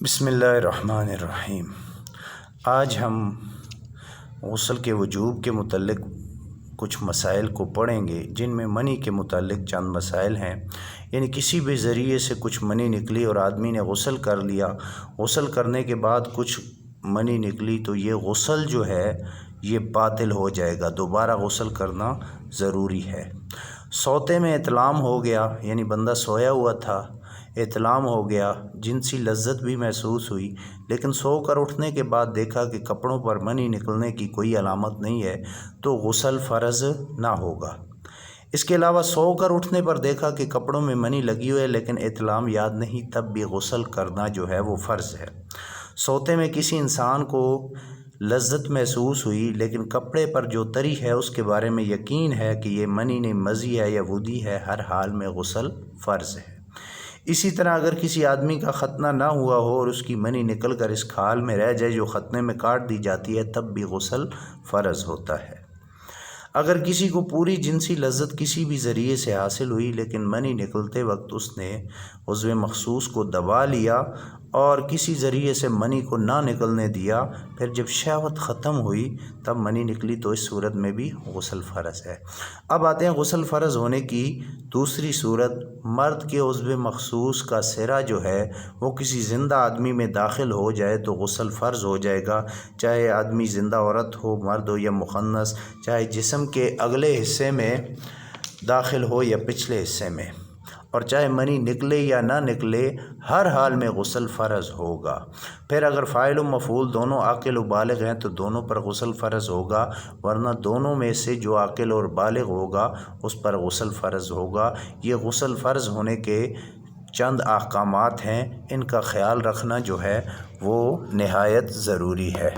بسم اللہ الرحمن الرحیم۔ آج ہم غسل کے وجوب کے متعلق کچھ مسائل کو پڑھیں گے، جن میں منی کے متعلق چند مسائل ہیں۔ یعنی کسی بھی ذریعے سے کچھ منی نکلی اور آدمی نے غسل کر لیا، غسل کرنے کے بعد کچھ منی نکلی تو یہ غسل جو ہے یہ باطل ہو جائے گا، دوبارہ غسل کرنا ضروری ہے۔ سوتے میں احتلام ہو گیا، یعنی بندہ سویا ہوا تھا، احتلام ہو گیا، جنسی لذت بھی محسوس ہوئی، لیکن سو کر اٹھنے کے بعد دیکھا کہ کپڑوں پر منی نکلنے کی کوئی علامت نہیں ہے تو غسل فرض نہ ہوگا۔ اس کے علاوہ سو کر اٹھنے پر دیکھا کہ کپڑوں میں منی لگی ہوئی ہے لیکن احتلام یاد نہیں، تب بھی غسل کرنا جو ہے وہ فرض ہے۔ سوتے میں کسی انسان کو لذت محسوس ہوئی لیکن کپڑے پر جو تری ہے اس کے بارے میں یقین ہے کہ یہ منی نہیں، مزی ہے یا ودی ہے، ہر حال میں غسل فرض ہے۔ اسی طرح اگر کسی آدمی کا ختنہ نہ ہوا ہو اور اس کی منی نکل کر اس کھال میں رہ جائے جو ختنے میں کاٹ دی جاتی ہے، تب بھی غسل فرض ہوتا ہے۔ اگر کسی کو پوری جنسی لذت کسی بھی ذریعے سے حاصل ہوئی لیکن منی نکلتے وقت اس نے عضو مخصوص کو دبا لیا اور کسی ذریعے سے منی کو نہ نکلنے دیا، پھر جب شہوت ختم ہوئی تب منی نکلی تو اس صورت میں بھی غسل فرض ہے۔ اب آتے ہیں غسل فرض ہونے کی دوسری صورت۔ مرد کے عضو مخصوص کا سرا جو ہے وہ کسی زندہ آدمی میں داخل ہو جائے تو غسل فرض ہو جائے گا، چاہے آدمی زندہ عورت ہو، مرد ہو یا مخنث، چاہے جسم کے اگلے حصے میں داخل ہو یا پچھلے حصے میں، اور چاہے منی نکلے یا نہ نکلے، ہر حال میں غسل فرض ہوگا۔ پھر اگر فاعل و مفعول دونوں عاقل و بالغ ہیں تو دونوں پر غسل فرض ہوگا، ورنہ دونوں میں سے جو عاقل اور بالغ ہوگا اس پر غسل فرض ہوگا۔ یہ غسل فرض ہونے کے چند احکامات ہیں، ان کا خیال رکھنا جو ہے وہ نہایت ضروری ہے۔